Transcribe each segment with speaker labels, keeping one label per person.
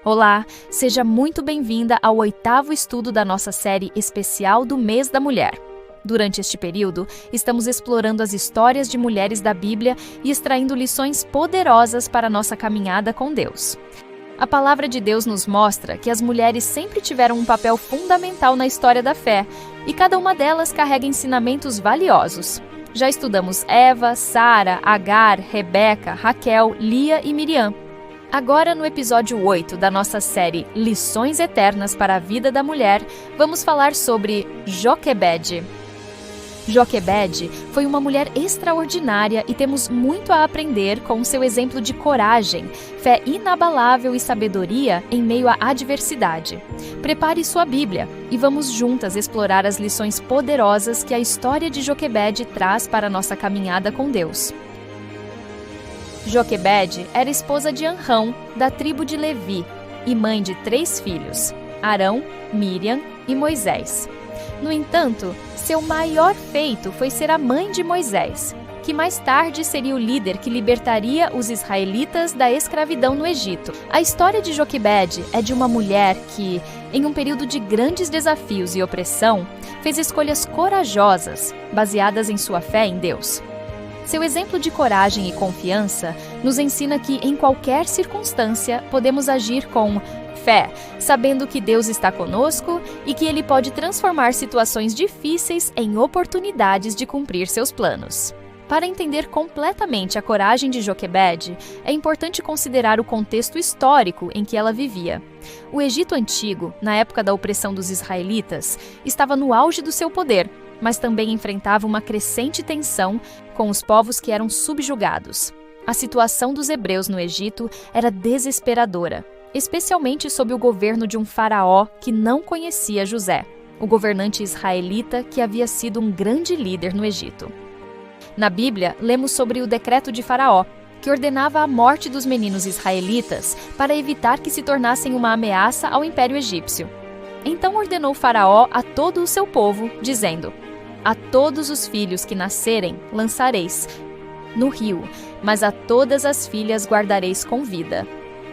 Speaker 1: Olá, seja muito bem-vinda ao 8º estudo da nossa série especial do Mês da Mulher. Durante este período, estamos explorando as histórias de mulheres da Bíblia e extraindo lições poderosas para a nossa caminhada com Deus. A palavra de Deus nos mostra que as mulheres sempre tiveram um papel fundamental na história da fé, e cada uma delas carrega ensinamentos valiosos. Já estudamos Eva, Sara, Agar, Rebeca, Raquel, Lia e Miriam. Agora, no episódio 8 da nossa série Lições Eternas para a Vida da Mulher, vamos falar sobre Joquebede. Joquebede foi uma mulher extraordinária e temos muito a aprender com seu exemplo de coragem, fé inabalável e sabedoria em meio à adversidade. Prepare sua Bíblia e vamos juntas explorar as lições poderosas que a história de Joquebede traz para a nossa caminhada com Deus. Joquebede era esposa de Anrão, da tribo de Levi, e mãe de 3 filhos, Arão, Miriam e Moisés. No entanto, seu maior feito foi ser a mãe de Moisés, que mais tarde seria o líder que libertaria os israelitas da escravidão no Egito. A história de Joquebede é de uma mulher que, em um período de grandes desafios e opressão, fez escolhas corajosas, baseadas em sua fé em Deus. Seu exemplo de coragem e confiança nos ensina que, em qualquer circunstância, podemos agir com fé, sabendo que Deus está conosco e que Ele pode transformar situações difíceis em oportunidades de cumprir seus planos. Para entender completamente a coragem de Joquebede, é importante considerar o contexto histórico em que ela vivia. O Egito Antigo, na época da opressão dos israelitas, estava no auge do seu poder, mas também enfrentava uma crescente tensão com os povos que eram subjugados. A situação dos hebreus no Egito era desesperadora, especialmente sob o governo de um faraó que não conhecia José, o governante israelita que havia sido um grande líder no Egito. Na Bíblia, lemos sobre o decreto de Faraó, que ordenava a morte dos meninos israelitas para evitar que se tornassem uma ameaça ao Império Egípcio. Então ordenou Faraó a todo o seu povo, dizendo: "A todos os filhos que nascerem lançareis no rio, mas a todas as filhas guardareis com vida."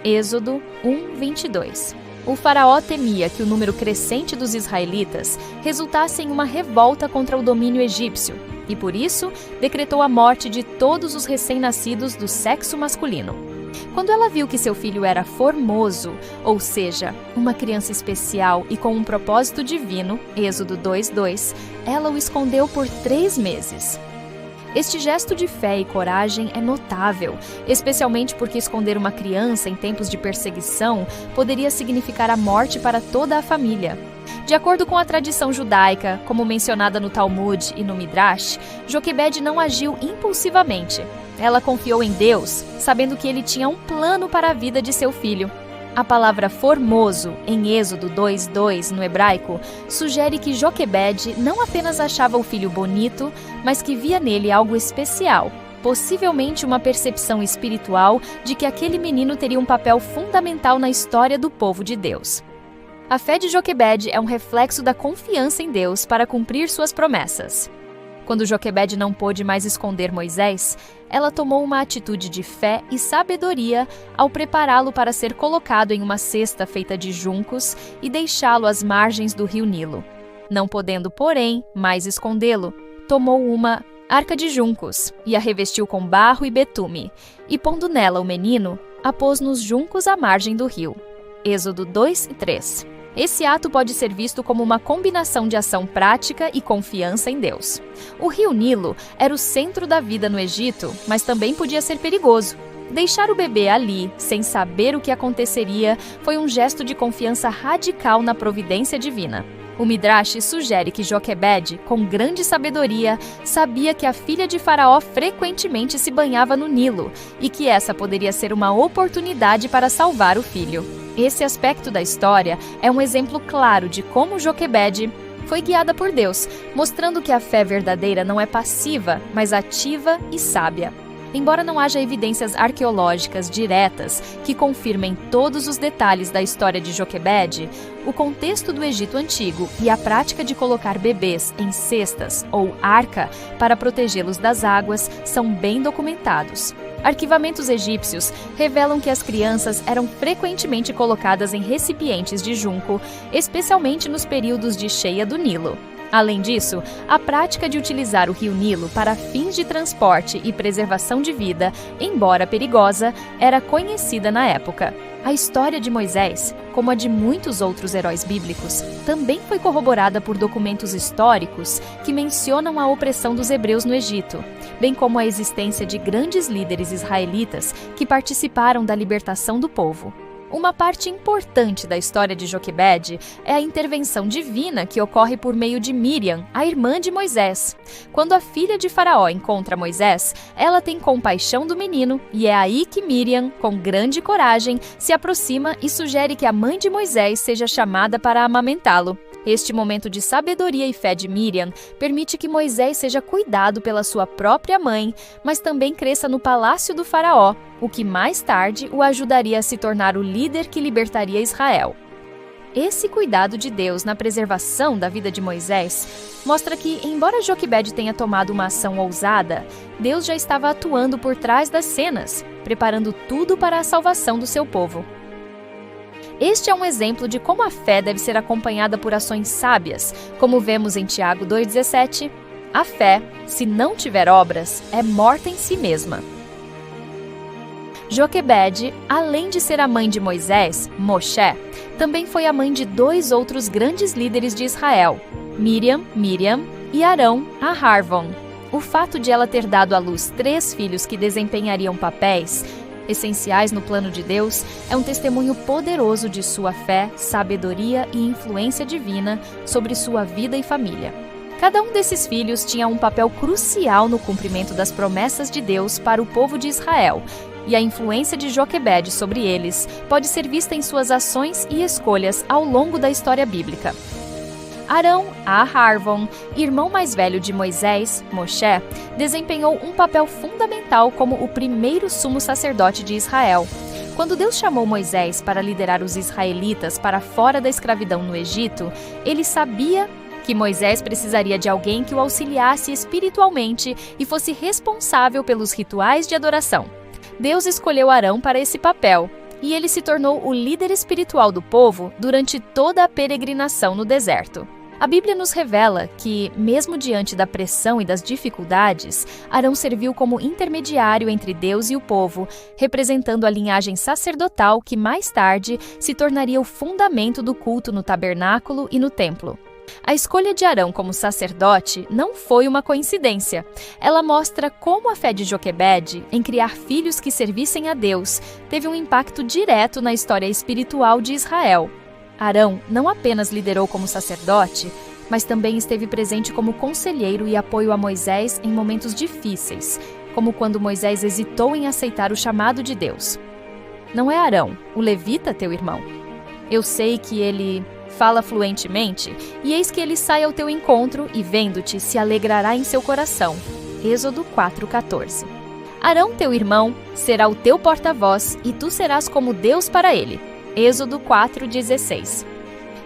Speaker 1: Êxodo 1:22. O faraó temia que o número crescente dos israelitas resultasse em uma revolta contra o domínio egípcio e, por isso, decretou a morte de todos os recém-nascidos do sexo masculino. Quando ela viu que seu filho era formoso, ou seja, uma criança especial e com um propósito divino, Êxodo 2:2, ela o escondeu por 3 meses. Este gesto de fé e coragem é notável, especialmente porque esconder uma criança em tempos de perseguição poderia significar a morte para toda a família. De acordo com a tradição judaica, como mencionada no Talmud e no Midrash, Joquebede não agiu impulsivamente. Ela confiou em Deus, sabendo que ele tinha um plano para a vida de seu filho. A palavra formoso, em Êxodo 2:2, no hebraico, sugere que Joquebede não apenas achava o filho bonito, mas que via nele algo especial, possivelmente uma percepção espiritual de que aquele menino teria um papel fundamental na história do povo de Deus. A fé de Joquebede é um reflexo da confiança em Deus para cumprir suas promessas. Quando Joquebede não pôde mais esconder Moisés, ela tomou uma atitude de fé e sabedoria ao prepará-lo para ser colocado em uma cesta feita de juncos e deixá-lo às margens do rio Nilo. Não podendo, porém, mais escondê-lo, tomou uma arca de juncos e a revestiu com barro e betume, e pondo nela o menino, a pôs nos juncos à margem do rio. Êxodo 2:3. Esse ato pode ser visto como uma combinação de ação prática e confiança em Deus. O rio Nilo era o centro da vida no Egito, mas também podia ser perigoso. Deixar o bebê ali, sem saber o que aconteceria, foi um gesto de confiança radical na providência divina. O Midrash sugere que Joquebede, com grande sabedoria, sabia que a filha de Faraó frequentemente se banhava no Nilo e que essa poderia ser uma oportunidade para salvar o filho. Esse aspecto da história é um exemplo claro de como Joquebede foi guiada por Deus, mostrando que a fé verdadeira não é passiva, mas ativa e sábia. Embora não haja evidências arqueológicas diretas que confirmem todos os detalhes da história de Joquebede, o contexto do Egito Antigo e a prática de colocar bebês em cestas ou arca para protegê-los das águas são bem documentados. Arquivamentos egípcios revelam que as crianças eram frequentemente colocadas em recipientes de junco, especialmente nos períodos de cheia do Nilo. Além disso, a prática de utilizar o rio Nilo para fins de transporte e preservação de vida, embora perigosa, era conhecida na época. A história de Moisés, como a de muitos outros heróis bíblicos, também foi corroborada por documentos históricos que mencionam a opressão dos hebreus no Egito, bem como a existência de grandes líderes israelitas que participaram da libertação do povo. Uma parte importante da história de Joquebede é a intervenção divina que ocorre por meio de Miriam, a irmã de Moisés. Quando a filha de Faraó encontra Moisés, ela tem compaixão do menino e é aí que Miriam, com grande coragem, se aproxima e sugere que a mãe de Moisés seja chamada para amamentá-lo. Este momento de sabedoria e fé de Miriam permite que Moisés seja cuidado pela sua própria mãe, mas também cresça no palácio do faraó, o que mais tarde o ajudaria a se tornar o líder que libertaria Israel. Esse cuidado de Deus na preservação da vida de Moisés mostra que, embora Joquebede tenha tomado uma ação ousada, Deus já estava atuando por trás das cenas, preparando tudo para a salvação do seu povo. Este é um exemplo de como a fé deve ser acompanhada por ações sábias, como vemos em Tiago 2,17. A fé, se não tiver obras, é morta em si mesma. Joquebede, além de ser a mãe de Moisés, Moshe, também foi a mãe de 2 outros grandes líderes de Israel, Miriam e Arão, a Harvon. O fato de ela ter dado à luz 3 filhos que desempenhariam papéis essenciais no plano de Deus é um testemunho poderoso de sua fé, sabedoria e influência divina sobre sua vida e família. Cada um desses filhos tinha um papel crucial no cumprimento das promessas de Deus para o povo de Israel, e a influência de Joquebede sobre eles pode ser vista em suas ações e escolhas ao longo da história bíblica. Arão, a Harvon, irmão mais velho de Moisés, Moshe, desempenhou um papel fundamental como o primeiro sumo sacerdote de Israel. Quando Deus chamou Moisés para liderar os israelitas para fora da escravidão no Egito, ele sabia que Moisés precisaria de alguém que o auxiliasse espiritualmente e fosse responsável pelos rituais de adoração. Deus escolheu Arão para esse papel, e ele se tornou o líder espiritual do povo durante toda a peregrinação no deserto. A Bíblia nos revela que, mesmo diante da pressão e das dificuldades, Arão serviu como intermediário entre Deus e o povo, representando a linhagem sacerdotal que mais tarde se tornaria o fundamento do culto no tabernáculo e no templo. A escolha de Arão como sacerdote não foi uma coincidência. Ela mostra como a fé de Joquebede em criar filhos que servissem a Deus teve um impacto direto na história espiritual de Israel. Arão não apenas liderou como sacerdote, mas também esteve presente como conselheiro e apoio a Moisés em momentos difíceis, como quando Moisés hesitou em aceitar o chamado de Deus. Não é Arão, o levita, teu irmão? Eu sei que ele fala fluentemente, e eis que ele sai ao teu encontro e, vendo-te, se alegrará em seu coração. Êxodo 4,14. Arão, teu irmão, será o teu porta-voz, e tu serás como Deus para ele. Êxodo 4,16.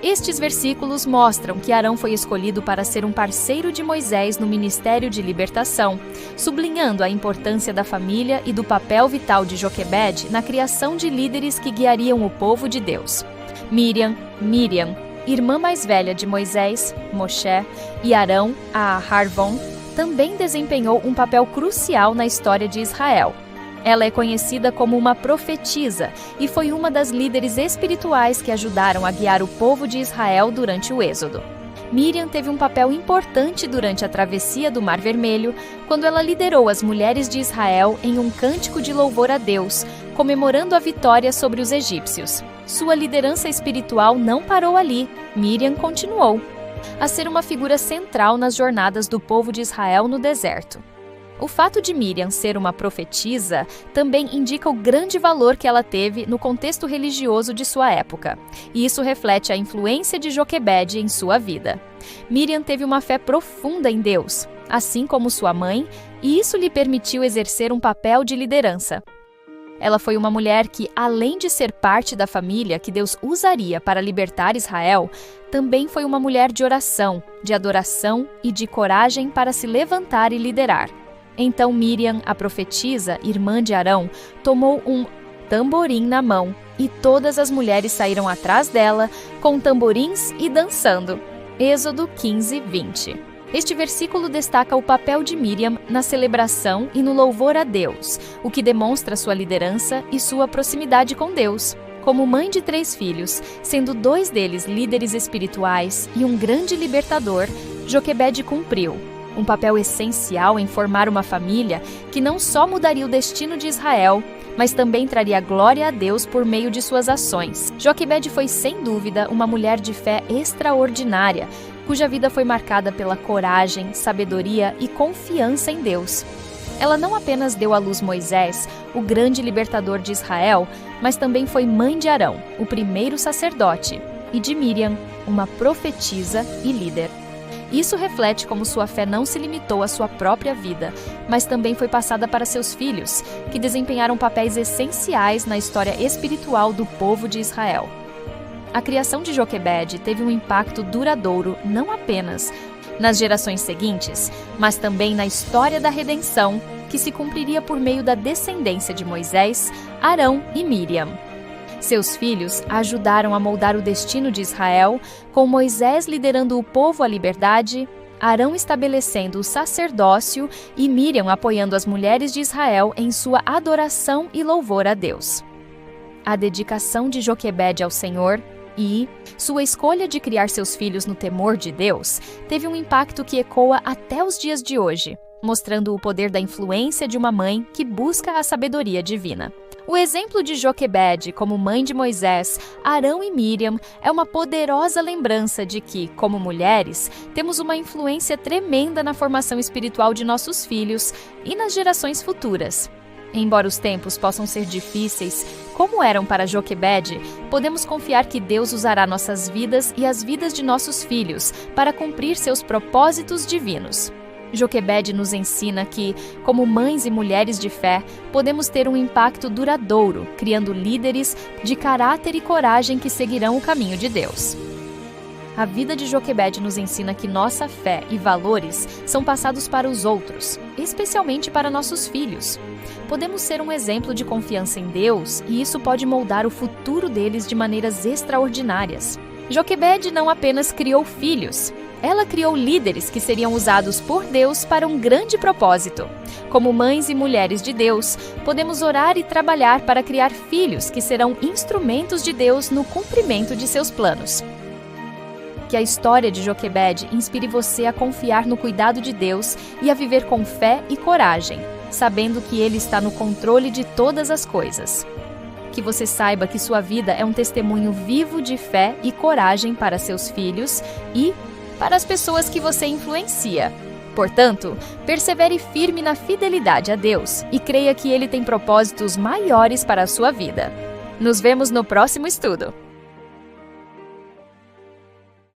Speaker 1: Estes versículos mostram que Arão foi escolhido para ser um parceiro de Moisés no ministério de libertação, sublinhando a importância da família e do papel vital de Joquebede na criação de líderes que guiariam o povo de Deus. Miriam, irmã mais velha de Moisés, Moshe, e Arão, a Harvon, também desempenhou um papel crucial na história de Israel. Ela é conhecida como uma profetisa e foi uma das líderes espirituais que ajudaram a guiar o povo de Israel durante o Êxodo. Miriam teve um papel importante durante a travessia do Mar Vermelho, quando ela liderou as mulheres de Israel em um cântico de louvor a Deus, comemorando a vitória sobre os egípcios. Sua liderança espiritual não parou ali. Miriam continuou a ser uma figura central nas jornadas do povo de Israel no deserto. O fato de Miriam ser uma profetisa também indica o grande valor que ela teve no contexto religioso de sua época, e isso reflete a influência de Joquebede em sua vida. Miriam teve uma fé profunda em Deus, assim como sua mãe, e isso lhe permitiu exercer um papel de liderança. Ela foi uma mulher que, além de ser parte da família que Deus usaria para libertar Israel, também foi uma mulher de oração, de adoração e de coragem para se levantar e liderar. Então Miriam, a profetisa, irmã de Arão, tomou um tamborim na mão, e todas as mulheres saíram atrás dela, com tamborins e dançando. Êxodo 15, 20. Este versículo destaca o papel de Miriam na celebração e no louvor a Deus, o que demonstra sua liderança e sua proximidade com Deus. Como mãe de 3 filhos, sendo 2 deles líderes espirituais e um grande libertador, Joquebede cumpriu um papel essencial em formar uma família que não só mudaria o destino de Israel, mas também traria glória a Deus por meio de suas ações. Joquebede foi, sem dúvida, uma mulher de fé extraordinária, cuja vida foi marcada pela coragem, sabedoria e confiança em Deus. Ela não apenas deu à luz Moisés, o grande libertador de Israel, mas também foi mãe de Arão, o primeiro sacerdote, e de Miriam, uma profetisa e líder. Isso reflete como sua fé não se limitou à sua própria vida, mas também foi passada para seus filhos, que desempenharam papéis essenciais na história espiritual do povo de Israel. A criação de Joquebede teve um impacto duradouro não apenas nas gerações seguintes, mas também na história da redenção, que se cumpriria por meio da descendência de Moisés, Arão e Miriam. Seus filhos ajudaram a moldar o destino de Israel, com Moisés liderando o povo à liberdade, Arão estabelecendo o sacerdócio e Miriam apoiando as mulheres de Israel em sua adoração e louvor a Deus. A dedicação de Joquebede ao Senhor e sua escolha de criar seus filhos no temor de Deus teve um impacto que ecoa até os dias de hoje, mostrando o poder da influência de uma mãe que busca a sabedoria divina. O exemplo de Joquebede como mãe de Moisés, Arão e Miriam é uma poderosa lembrança de que, como mulheres, temos uma influência tremenda na formação espiritual de nossos filhos e nas gerações futuras. Embora os tempos possam ser difíceis, como eram para Joquebede, podemos confiar que Deus usará nossas vidas e as vidas de nossos filhos para cumprir seus propósitos divinos. Joquebede nos ensina que, como mães e mulheres de fé, podemos ter um impacto duradouro, criando líderes de caráter e coragem que seguirão o caminho de Deus. A vida de Joquebede nos ensina que nossa fé e valores são passados para os outros, especialmente para nossos filhos. Podemos ser um exemplo de confiança em Deus e isso pode moldar o futuro deles de maneiras extraordinárias. Joquebede não apenas criou filhos, ela criou líderes que seriam usados por Deus para um grande propósito. Como mães e mulheres de Deus, podemos orar e trabalhar para criar filhos que serão instrumentos de Deus no cumprimento de seus planos. Que a história de Joquebede inspire você a confiar no cuidado de Deus e a viver com fé e coragem, sabendo que Ele está no controle de todas as coisas. Que você saiba que sua vida é um testemunho vivo de fé e coragem para seus filhos e para as pessoas que você influencia. Portanto, persevere firme na fidelidade a Deus e creia que Ele tem propósitos maiores para a sua vida. Nos vemos no próximo estudo!